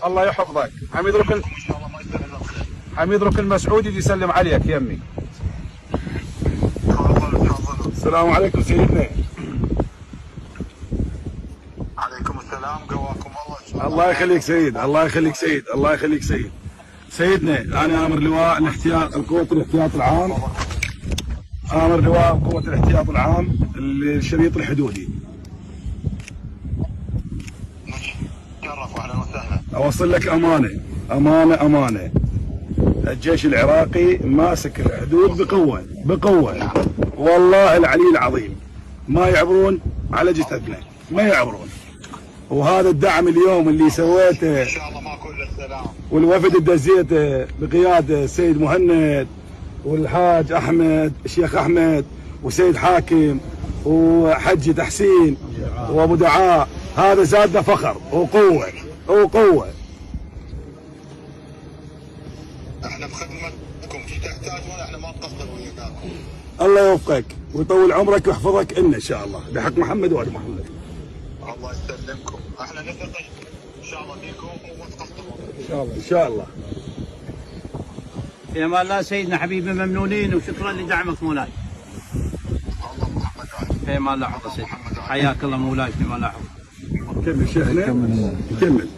الله يحفظك. حميد ركن مسعود يجي يسلم عليك يمي. السلام عليكم سيدنا. عليكم السلام، قواكم الله. الله يخليك سيد، الله يخليك سيد، الله يخليك سيد. سيدنا انا امر لواء الاحتياط القوة الاحتياط العام، امر لواء قوة الاحتياط العام للشريط الحدودي. شرف واهلا وسهلا. اوصل لك امانة. الجيش العراقي ماسك الحدود بقوة والله العلي العظيم، ما يعبرون على جثتنا، ما يعبرون. وهذا الدعم اليوم اللي سويته ان شاء الله ما كل السلام، والوفد اللي دزيته بقياده السيد مهند والحاج احمد الشيخ احمد وسيد حاكم وحجي تحسين وابو دعاء، هذا زادنا فخر وقوه. احنا بخدمتكم، تحتاجون احنا ما نقصر وياكم. الله يوفقك ويطول عمرك ويحفظك ان شاء الله بحق محمد وال محمد. الله يسلمكم، احنا نثق ان شاء الله فيكم وما تقصرون. ان شاء الله. في امان الله سيدنا حبيبي، ممنونين وشكرا لدعمك مولاي. الله محمد علي. في امان الله حفظ سيدنا، حياك الله مولاي. في امان الله حفظ. كمل شيخنا كمل.